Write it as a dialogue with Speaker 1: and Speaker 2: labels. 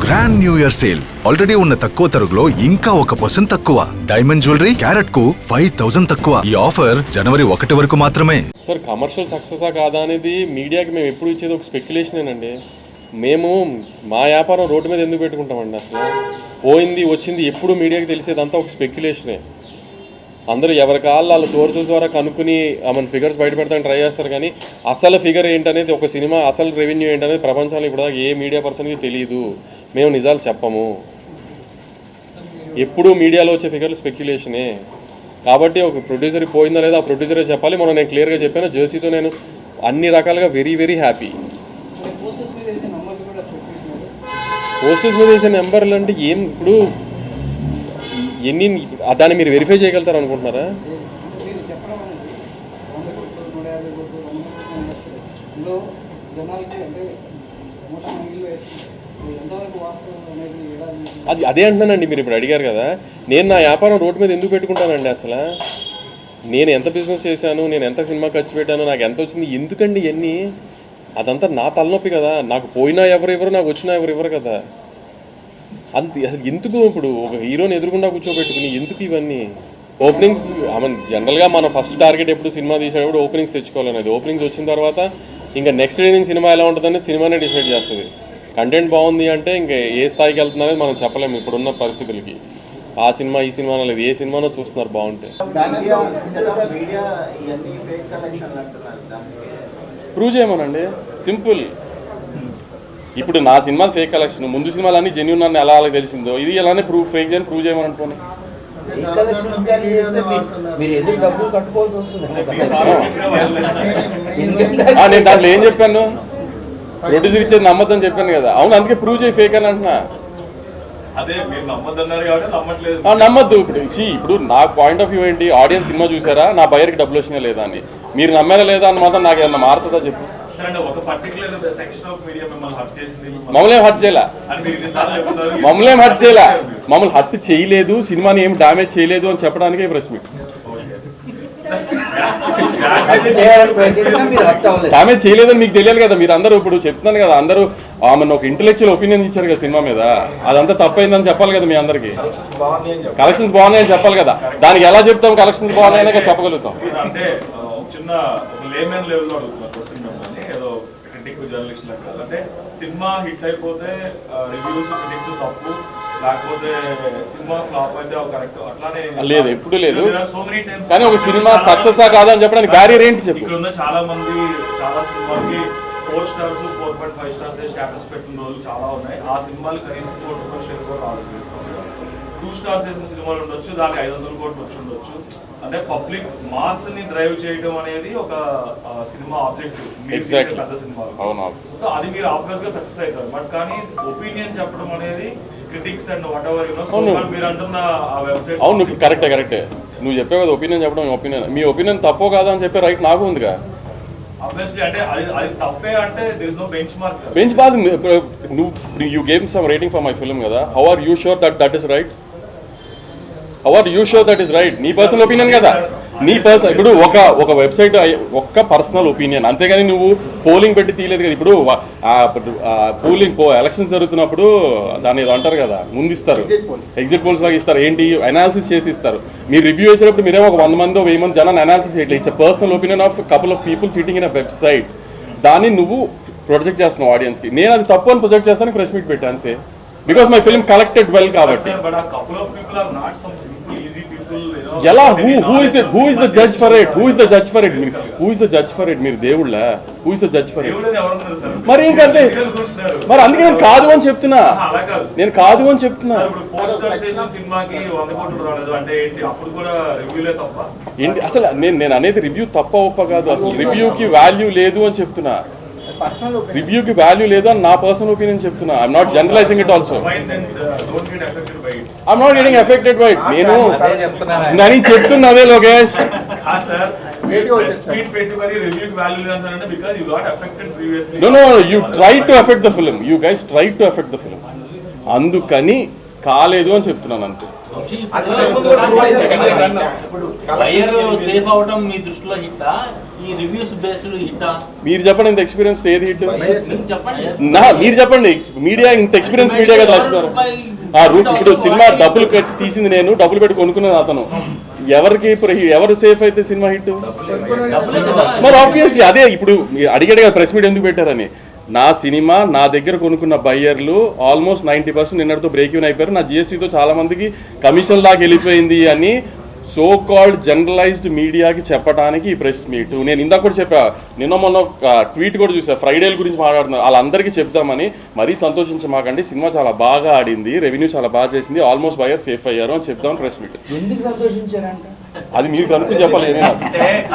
Speaker 1: Grand new year sale already ఉన్న తక్కువ తరుగులో ఇంకా 1% తక్కువ. డైమండ్ జ్యువెలరీ క్యారెట్ కు 5000 తక్కువ. ఈ ఆఫర్ జనవరి 1 వరకు మాత్రమే.
Speaker 2: సార్ కమర్షియల్ సక్సెసా కాదా అనేది మీడియాకి మేము ఎప్పుడు ఇచ్చేది ఒక స్పెక్యులేషనేనండి. మేము మా వ్యాపారం రోడ్డు మీద ఎందుకు పెట్టుకుంటామండి? అసలు పోయింది వచ్చింది ఎప్పుడు మీడియాకి తెలిసేదంతా ఒక స్పెక్యులేషనే. అందరూ ఎవరికి వాళ్ళ సోర్సెస్ ద్వారా కనుక్కుని మన ఫిగర్స్ బయట పెడతానికి ట్రై చేస్తారు, కానీ అసలు ఫిగర్ ఏంటనేది ఒక సినిమా అసలు రెవెన్యూ ఏంటనేది ప్రపంచంలో ఇప్పుడు ఏ మీడియా పర్సన్కి తెలియదు. మేము నిజాలు చెప్పము. ఎప్పుడు మీడియాలో వచ్చే ఫిగర్లు స్పెక్యులేషనే. కాబట్టి ఒక ప్రొడ్యూసర్కి పోయిందా లేదా ఆ ప్రొడ్యూసరే చెప్పాలి. మొన్న నేను క్లియర్గా చెప్పాను, జెర్సీతో నేను అన్ని రకాలుగా వెరీ వెరీ హ్యాపీ. పోస్టర్స్ మీద వేసే నెంబర్లు అంటే ఏం ఇప్పుడు ఎన్ని దాన్ని మీరు వెరిఫై చేయగలుగుతారు అనుకుంటున్నారా? అదే అంటున్నానండి. మీరు ఇప్పుడు అడిగారు కదా, నేను నా వ్యాపారం రోడ్డు మీద ఎందుకు పెట్టుకుంటానండి? అసలు నేను ఎంత బిజినెస్ చేశాను, నేను ఎంత సినిమా ఖర్చు పెట్టాను, నాకు ఎంత వచ్చింది, ఎందుకండి ఇవన్నీ? అదంతా నా తలనొప్పి కదా. నాకు పోయినా ఎవరు నాకు వచ్చినా ఎవరు కదా. అంత అసలు ఎందుకు ఇప్పుడు ఒక హీరోని ఎదురుకుండా కూర్చోబెట్టుకుని ఎందుకు ఇవన్నీ? ఓపెనింగ్స్ జనరల్గా మన ఫస్ట్ టార్గెట్ ఎప్పుడు సినిమా తీసేటప్పుడు ఓపెనింగ్స్ తెచ్చుకోవాలనేది. ఓపెనింగ్స్ వచ్చిన తర్వాత ఇంకా నెక్స్ట్ డే సినిమా ఎలా ఉంటుందనేది సినిమానే డిసైడ్ చేస్తుంది. కంటెంట్ బాగుంది అంటే ఇంకా ఏ స్థాయికి వెళ్తుంది అనేది మనం చెప్పలేము ఇప్పుడున్న పరిస్థితులకి. ఆ సినిమా ఈ సినిమా లేదు, ఏ సినిమానో చూస్తున్నారు బాగుంటే. ప్రూవ్ చేయమనండి, సింపుల్. ఇప్పుడు నా సినిమా ఫేక్ కలెక్షన్, ముందు సినిమాలన్నీ జెన్యూన్ అని ఎలా తెలిసిందో ఇది ఎలానే ఫేక్ చేయని ప్రూవ్ చేయమని అనుకోండి. నేను దాంట్లో ఏం చెప్పాను? ప్రొడ్యూసర్ ఇచ్చేది నమ్మద్దని చెప్పాను కదా. అవును, అందుకే ప్రూవ్ చేయి ఫేక్ అని అంటున్నా. నమ్మద్దు. ఇప్పుడు నా పాయింట్ ఆఫ్ వ్యూ ఏంటి? ఆడియన్స్ సినిమా చూసారా, నా బయర్కి డబ్బులు వచ్చినా లేదా అని. మీరు నమ్మారా లేదా అని మాత్రం నాకు ఏమన్నా మారుతుందా చెప్పు. మమ్మల్ని హర్ట్ చేయలే, మమ్మల్ని హర్ట్ చేయలేదు, సినిమాని ఏం డ్యామేజ్ చేయలేదు అని చెప్పడానికే ప్రెస్ మీట్. డ్యామేజ్ చేయలేదని మీకు తెలియాలి కదా. మీరు అందరూ ఇప్పుడు చెప్తున్నాను కదా, అందరూ ఆమెను ఒక ఇంటెలెక్చువల్ ఒపీనియన్ ఇచ్చారు కదా సినిమా మీద, అదంతా తప్పైందని చెప్పాలి కదా మీ అందరికి. కలెక్షన్స్ బాగున్నాయని చెప్పాలి కదా. దానికి ఎలా చెప్తాం కలెక్షన్స్ బాగున్నాయనే చెప్పగలుగుతాం.
Speaker 3: అంటే సినిమా హిట్ అయిపోతే రివ్యూస్ క్రిటిక్స్ తప్పు, లేకపోతే సినిమా ఫ్లాప్ అయితే కరెక్ట్, అట్లానే
Speaker 2: లేదు, ఎప్పుడు లేదు. కానీ ఒక సినిమా సక్సెస్ కాదని చెప్పడానికి బ్యారియర్ ఏంటి చెప్పు.
Speaker 3: ఇక్కడ ఉన్న చాలా మంది చాలా సినిమాకి 4 స్టార్స్ 4.5 స్టార్స్ స్టేటస్ పెట్టిన రోజులు చాలా ఉన్నాయి. ఆ సినిమాలు కనీసం 4 కోట్ల కూడా రావాలి. 2 స్టార్స్ వేసిన సినిమాలు ఉండొచ్చు, దానికి 500 కోట్లు వచ్చి ఉండొచ్చు. అంటే పబ్లిక్ మాస్ ని డ్రైవ్ చేయడం అనేది ఒక సినిమా ఆబ్జెక్టివ్ పెద్ద సినిమా. సో అది మీరు ఆబ్వియస్ గా సక్సెస్ అవుతారు. బట్ కానీ ఒపీనియన్ చెప్పడం అనేది క్రిటిక్స్ అండ్ వాట్ ఎవర్ మీరు అంటున్న ఆ వెబ్సైట్.
Speaker 2: అవును, కరెక్టే. నువ్వు చెప్పే కదా ఒపీనియన్ చెప్పడం. ఒపీనియన్, మీ ఒపీనియన్ తప్పో కాదా అని చెప్పే రైట్ నాకు ఉందిగా.
Speaker 3: ఆబ్వియస్లీ అంటే అది తప్పే అంటే there is no benchmark.
Speaker 2: Benchmark నువ్వు you gave some rating for my film కదా. How are you sure that is right? How are you sure that is right? నీ పర్సనల్ ఒపీనియన్ కదా. నీ personal ఇప్పుడు ఒక website ఒక్క personal opinion, అంతేగాని నువ్వు పోలింగ్ పెట్టి తీయలేదు కదా. ఇప్పుడు పోలింగ్ ఎలక్షన్స్ జరుగుతున్నప్పుడు దాన్ని ఏదో అంటారు కదా, ముందు ఇస్తారు, ఎగ్జిట్ పోల్స్ లాగా ఇస్తారు. ఏంటి అనాలిసిస్ చేసి ఇస్తారు. మీరు రివ్యూ చేసేటప్పుడు మీరేమో ఒక 100 మంది 1000 మంది జనాన్ని అనాలిసిస్ చేయట్లేదు. It's personal opinion of couple of people sitting in a website. దాన్ని నువ్వు ప్రొజెక్ట్ చేస్తున్నావు ఆడియన్స్కి. నేను అది తప్పు అని ప్రొజెక్ట్ చేస్తాను, ప్రెస్ మీట్ పెట్టా అంతే. Because my film collected well కాబట్టి. ఎలా who is the judge for it? Who is the judge for it? మీరు దేవుళ్ళ? Who is the judge for it? మరి ఇంకంతే. మరి అందుకే నేను కాదు అని చెప్తున్నా. ఏంటి అసలు నేను అనేది రివ్యూ తప్ప ఒప్ప కాదు. అసలు రివ్యూకి వాల్యూ లేదు అని చెప్తున్నా. రివ్యూకి వాల్యూ లేదు అని నా పర్సనల్ ఒపీనియన్ చెప్తున్నా. I'm not generalising it also. I'm not getting affected by it. నేను చెప్తున్నా అదే Lokesh. No, you tried to affect the film. You guys tried to affect the film. అందుకని కాలేదు అని చెప్తున్నాను అంతే.
Speaker 4: సేఫ్ అవడం మీ దృష్టిలో హిట్టా, ఈ రివ్యూస్ బేస్డ్ హిట్టా?
Speaker 2: మీరు చెప్పండి, ఇంత ఎక్స్పీరియన్స్ ఏది హిట్?
Speaker 4: మీరు చెప్పండి.
Speaker 2: మీరు చెప్పండి. మీడియా ఇంత ఎక్స్పీరియన్స్ మీడియా కదా రాస్తున్నారు. ఇప్పుడు సినిమా డబ్బులు పెట్టి తీసింది నేను, డబ్బులు పెట్టి కొనుక్కున్నది అతను. ఎవరు సేఫ్ అయితే సినిమా హిట్? మరి ఆబ్వియస్లీ అదే ఇప్పుడు అడిగాడు కదా ప్రెస్ మీట్ ఎందుకు పెట్టారని. నా సినిమా నా దగ్గర కొనుక్కున్న బయ్యర్లు ఆల్మోస్ట్ 90% నిన్నటితో బ్రేక్ ఈవెన్ అయిపోయారు. నా జిఎస్టీతో చాలా మందికి కమిషన్ లాగా వెళ్ళిపోయింది అని సో కాల్డ్ జనరలైజ్డ్ మీడియాకి చెప్పడానికి ఈ ప్రెస్ మీట్. నేను ఇందాక కూడా చెప్పా, నిన్న మొన్న ట్వీట్ కూడా చూసా, ఫ్రైడేల గురించి మాట్లాడుతున్నారు. వాళ్ళందరికీ చెప్దామని. మరీ సంతోషించమాకండి, సినిమా చాలా బాగా ఆడింది, రెవెన్యూ చాలా బాగా చేసింది, ఆల్మోస్ట్ బయర్ సేఫ్ అయ్యారు అని చెప్దామని ప్రెస్ మీట్.
Speaker 5: ఎందుకు సంతోషించారంట?
Speaker 2: అది మీరు కనుక్కొని చెప్పాలి.